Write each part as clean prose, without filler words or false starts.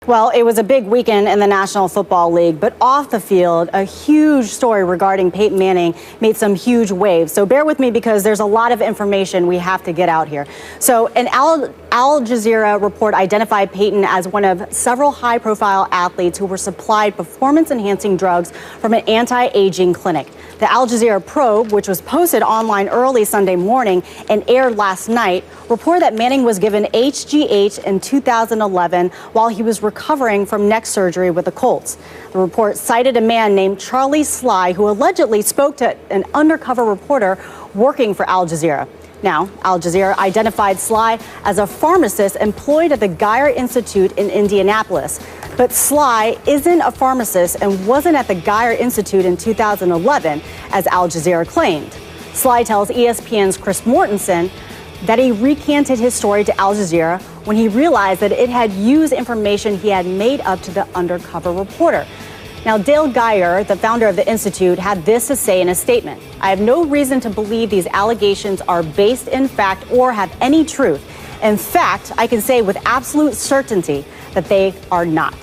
Well, it was a big weekend in the National Football League, but off the field, a huge story regarding Peyton Manning made some huge waves. So bear with me because there's a lot of information we have to get out here. So an Al Jazeera report identified Peyton as one of several high-profile athletes who were supplied performance-enhancing drugs from an anti-aging clinic. The Al Jazeera probe, which was posted online early Sunday morning and aired last night, reported that Manning was given HGH in 2011 while he was recovering from neck surgery with the Colts. The report cited a man named Charlie Sly, who allegedly spoke to an undercover reporter working for Al Jazeera. Now, Al Jazeera identified Sly as a pharmacist employed at the Geyer Institute in Indianapolis. But Sly isn't a pharmacist and wasn't at the Geyer Institute in 2011, as Al Jazeera claimed. Sly tells ESPN's Chris Mortensen that he recanted his story to Al Jazeera when he realized that it had used information he had made up to the undercover reporter. Now, Dale Geyer, the founder of the Institute, had this to say in a statement: "I have no reason to believe these allegations are based in fact or have any truth. In fact, I can say with absolute certainty that they are not."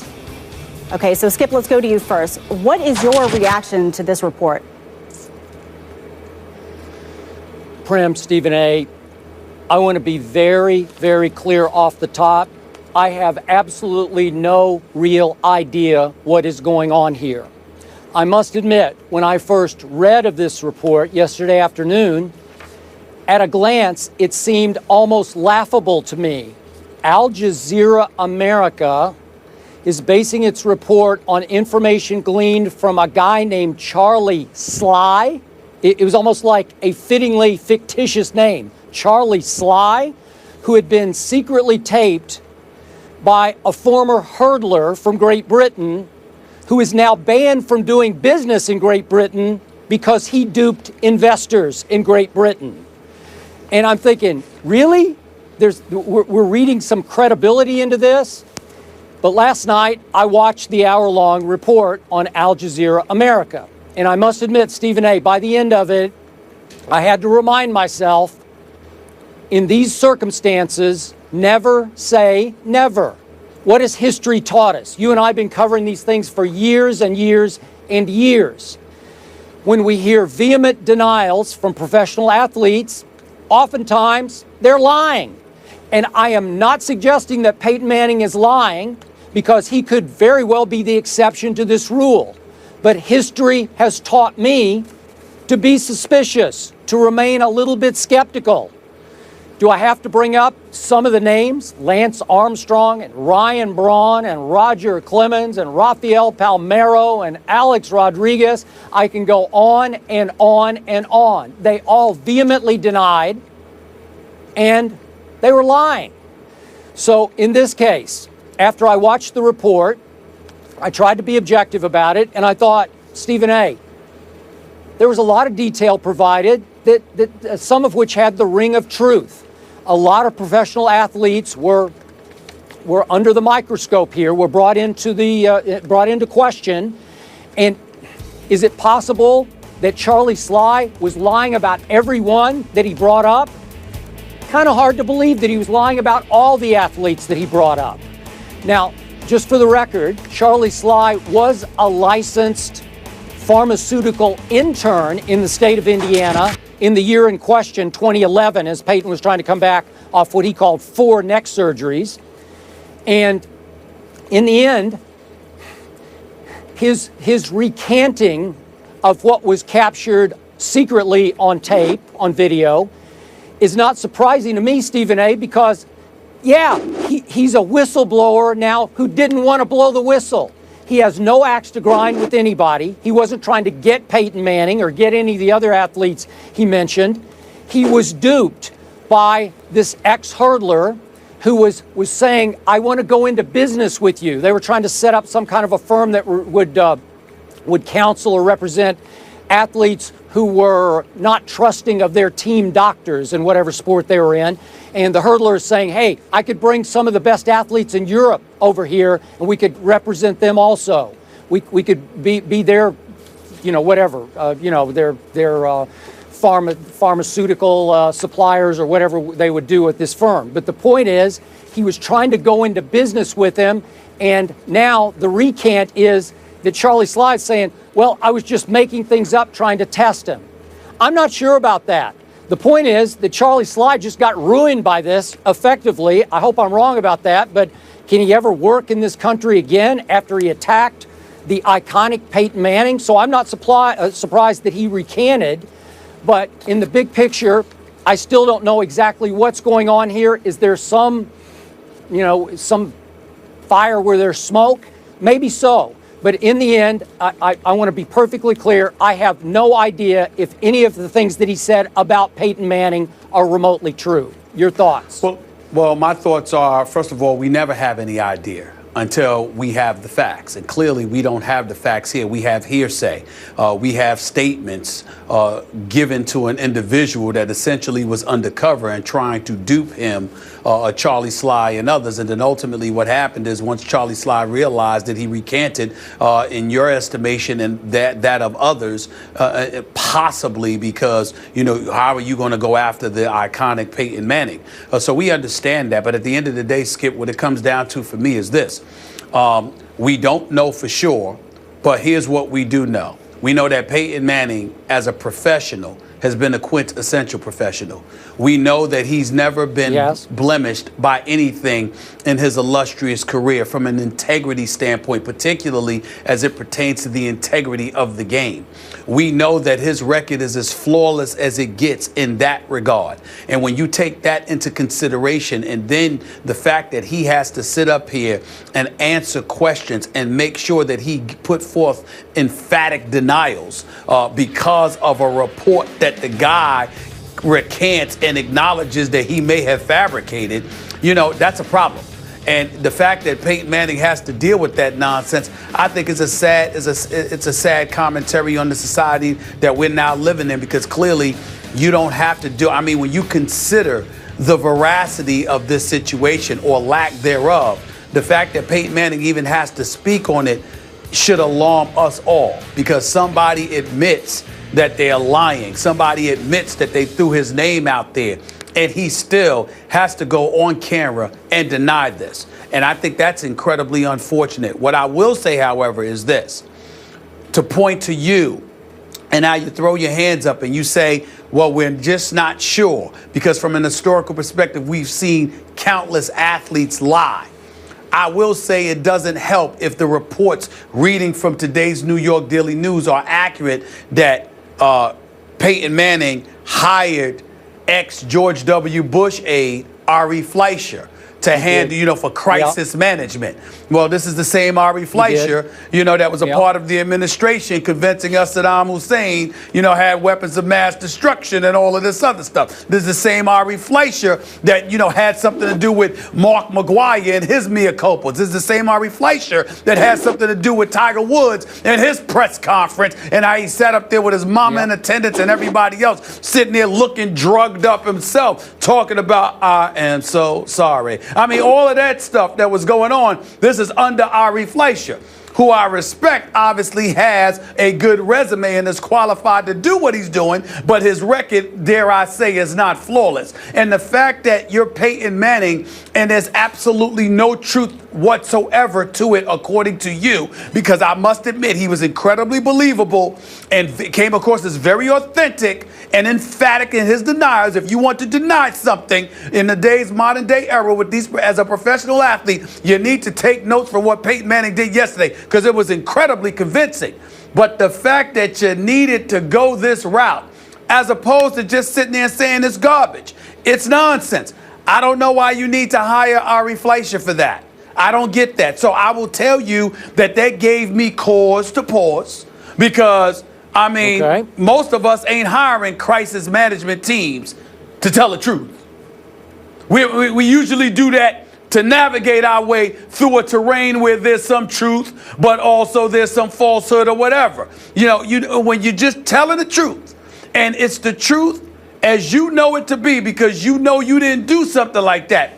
Okay, so Skip, let's go to you first. What is your reaction to this report? Prim, Stephen A., I want to be very, very clear off the top. I have absolutely no real idea what is going on here. I must admit, when I first read of this report yesterday afternoon, at a glance, it seemed almost laughable to me. Al Jazeera America is basing its report on information gleaned from a guy named Charlie Sly. It was almost like a fittingly fictitious name, Charlie Sly, who had been secretly taped by a former hurdler from Great Britain who is now banned from doing business in Great Britain because he duped investors in Great Britain. And I'm thinking, really? We're reading some credibility into this? But last night, I watched the hour-long report on Al Jazeera America. And I must admit, Stephen A., by the end of it, I had to remind myself, in these circumstances, never say never. What has history taught us? You and I have been covering these things for years and years and years. When we hear vehement denials from professional athletes, oftentimes they're lying. And I am not suggesting that Peyton Manning is lying, because he could very well be the exception to this rule. But history has taught me to be suspicious, to remain a little bit skeptical. Do I have to bring up some of the names? Lance Armstrong and Ryan Braun and Roger Clemens and Rafael Palmeiro and Alex Rodriguez. I can go on and on and on. They all vehemently denied, and they were lying. So in this case, after I watched the report, I tried to be objective about it, and I thought, Stephen A., there was a lot of detail provided, that some of which had the ring of truth. A lot of professional athletes were under the microscope here, were brought into question. And is it possible that Charlie Sly was lying about everyone that he brought up? Kind of hard to believe that he was lying about all the athletes that he brought up. Now, just for the record, Charlie Sly was a licensed pharmaceutical intern in the state of Indiana in the year in question, 2011, as Peyton was trying to come back off what he called 4 neck surgeries. And in the end, his recanting of what was captured secretly on tape, on video, is not surprising to me, Stephen A., because, yeah, he's a whistleblower now who didn't want to blow the whistle. He has no axe to grind with anybody. He wasn't trying to get Peyton Manning or get any of the other athletes he mentioned. He was duped by this ex-hurdler who was saying, I want to go into business with you. They were trying to set up some kind of a firm that would counsel or represent athletes who were not trusting of their team doctors in whatever sport they were in. And the hurdler is saying, hey, I could bring some of the best athletes in Europe over here and we could represent them also. We could be their, whatever, their pharmaceutical suppliers or whatever they would do with this firm. But the point is, he was trying to go into business with him, And now the recant is that Charlie Sly's saying, well, I was just making things up trying to test him. I'm not sure about that. The point is that Charlie Sly just got ruined by this effectively. I hope I'm wrong about that, but can he ever work in this country again after he attacked the iconic Peyton Manning? So I'm not surprised that he recanted, but in the big picture, I still don't know exactly what's going on here. Is there some fire where there's smoke? Maybe so. But in the end, I want to be perfectly clear. I have no idea if any of the things that he said about Peyton Manning are remotely true. Your thoughts? Well, my thoughts are, first of all, we never have any idea until we have the facts. And clearly, we don't have the facts here. We have hearsay. We have statements given to an individual that essentially was undercover and trying to dupe him, Charlie Sly and others. And then ultimately what happened is once Charlie Sly realized that he recanted, in your estimation and that of others, possibly because, how are you going to go after the iconic Peyton Manning? So we understand that. But at the end of the day, Skip, what it comes down to for me is this. We don't know for sure, but here's what we do know. We know that Peyton Manning, as a professional, has been a quintessential professional. We know that he's never been blemished by anything in his illustrious career from an integrity standpoint, particularly as it pertains to the integrity of the game. We know that his record is as flawless as it gets in that regard. And when you take that into consideration, and then the fact that he has to sit up here and answer questions and make sure that he put forth emphatic denials because of a report that the guy recants and acknowledges that he may have fabricated, that's a problem. And the fact that Peyton Manning has to deal with that nonsense, I think it's a sad commentary on the society that we're now living in, because clearly you don't have to do. I mean, when you consider the veracity of this situation or lack thereof, the fact that Peyton Manning even has to speak on it should alarm us all, because somebody admits that they're lying. Somebody admits that they threw his name out there, and he still has to go on camera and deny this. And I think that's incredibly unfortunate. What I will say, however, is this. To point to you, and now you throw your hands up and you say, well, we're just not sure, because from an historical perspective, we've seen countless athletes lie. I will say it doesn't help if the reports reading from today's New York Daily News are accurate that Peyton Manning hired ex-George W. Bush aide Ari Fleischer to handle, for crisis management. Well, this is the same Ari Fleischer, that was a part of the administration convincing us that Saddam Hussein, had weapons of mass destruction and all of this other stuff. This is the same Ari Fleischer that, had something to do with Mark McGuire and his mea culpas. This is the same Ari Fleischer that had something to do with Tiger Woods and his press conference and how he sat up there with his mama in attendance and everybody else sitting there looking drugged up himself, talking about, I am so sorry. I mean, all of that stuff that was going on, this is under Ari Fleischer, who I respect, obviously has a good resume and is qualified to do what he's doing, but his record, dare I say, is not flawless. And the fact that you're Peyton Manning and there's absolutely no truth whatsoever to it, according to you, because I must admit he was incredibly believable and came across as very authentic and emphatic in his denials. If you want to deny something in today's modern day era with these, as a professional athlete, you need to take notes from what Peyton Manning did yesterday, because it was incredibly convincing. But the fact that you needed to go this route, as opposed to just sitting there and saying it's garbage, it's nonsense. I don't know why you need to hire Ari Fleischer for that. I don't get that. So I will tell you that gave me cause to pause, because I mean, most of us ain't hiring crisis management teams to tell the truth. We usually do that to navigate our way through a terrain where there's some truth, but also there's some falsehood or whatever. When you're just telling the truth, and it's the truth as you know it to be, because you know you didn't do something like that.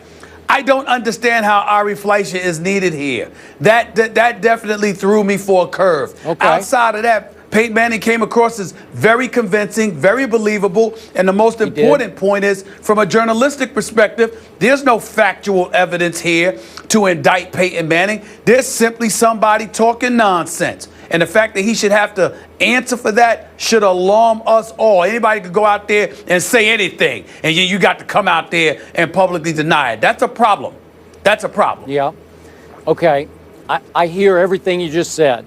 I don't understand how Ari Fleischer is needed here. That definitely threw me for a curve. Outside of that, Peyton Manning came across as very convincing, very believable, and the most important point is, from a journalistic perspective, there's no factual evidence here to indict Peyton Manning. There's simply somebody talking nonsense. And the fact that he should have to answer for that should alarm us all. Anybody could go out there and say anything, and you got to come out there and publicly deny it. That's a problem. That's a problem. Yeah. Okay. I hear everything you just said.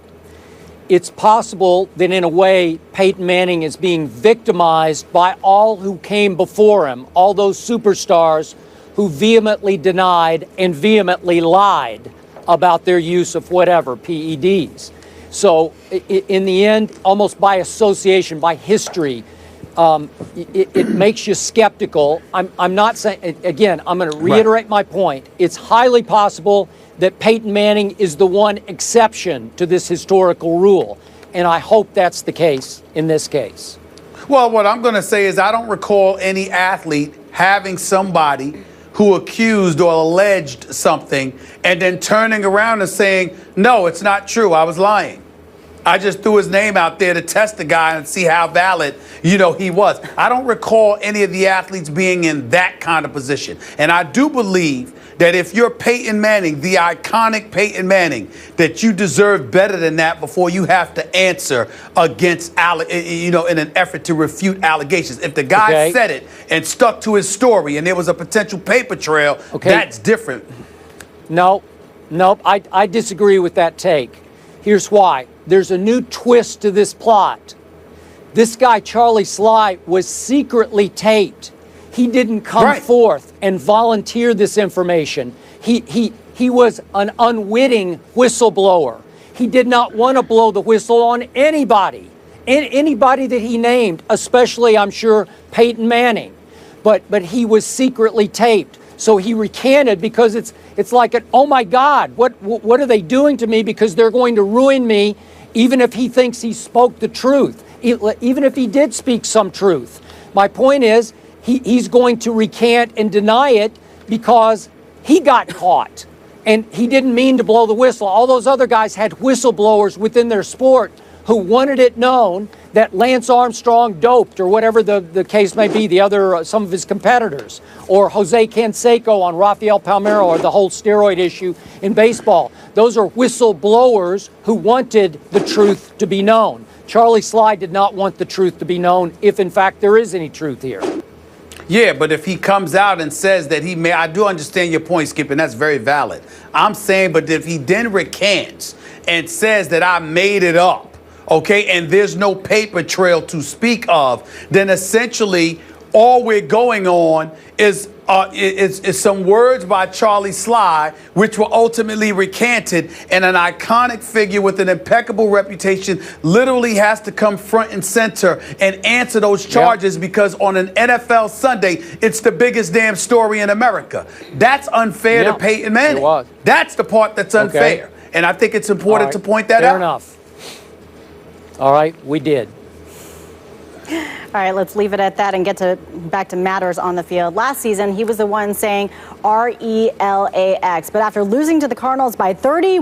It's possible that in a way Peyton Manning is being victimized by all who came before him, all those superstars who vehemently denied and vehemently lied about their use of whatever, PEDs. So in the end, almost by association, by history, it makes you skeptical. I'm not saying, again, I'm going to reiterate my point. It's highly possible that Peyton Manning is the one exception to this historical rule. And I hope that's the case in this case. Well, what I'm going to say is I don't recall any athlete having somebody who accused or alleged something and then turning around and saying, no, it's not true, I was lying. I just threw his name out there to test the guy and see how valid, he was. I don't recall any of the athletes being in that kind of position. And I do believe that if you're Peyton Manning, the iconic Peyton Manning, that you deserve better than that before you have to answer against, in an effort to refute allegations. If the guy said it and stuck to his story and there was a potential paper trail, that's different. Nope, I disagree with that take. Here's why. There's a new twist to this plot. This guy, Charlie Sly, was secretly taped. He didn't come forth and volunteer this information. He was an unwitting whistleblower. He did not want to blow the whistle on anybody that he named, especially, I'm sure, Peyton Manning. But he was secretly taped. So he recanted because it's like, oh my God, what are they doing to me? Because they're going to ruin me, even if he thinks he spoke the truth, even if he did speak some truth. My point is, he's going to recant and deny it because he got caught and he didn't mean to blow the whistle. All those other guys had whistleblowers within their sport who wanted it known that Lance Armstrong doped, or whatever the case may be, some of his competitors, or Jose Canseco on Rafael Palmeiro, or the whole steroid issue in baseball. Those are whistleblowers who wanted the truth to be known. Charlie Sly did not want the truth to be known, if in fact there is any truth here. Yeah, but if he comes out and says that I do understand your point, Skip, and that's very valid. I'm saying, but if he then recants and says that I made it up, and there's no paper trail to speak of, then essentially all we're going on is some words by Charlie Sly, which were ultimately recanted, and an iconic figure with an impeccable reputation literally has to come front and center and answer those charges because on an NFL Sunday, it's the biggest damn story in America. That's unfair to Peyton Manning. That's the part that's unfair. And I think it's important to point that out. Fair enough. All right, we did. All right, let's leave it at that and get back to matters on the field. Last season, he was the one saying RELAX, but after losing to the Cardinals by 30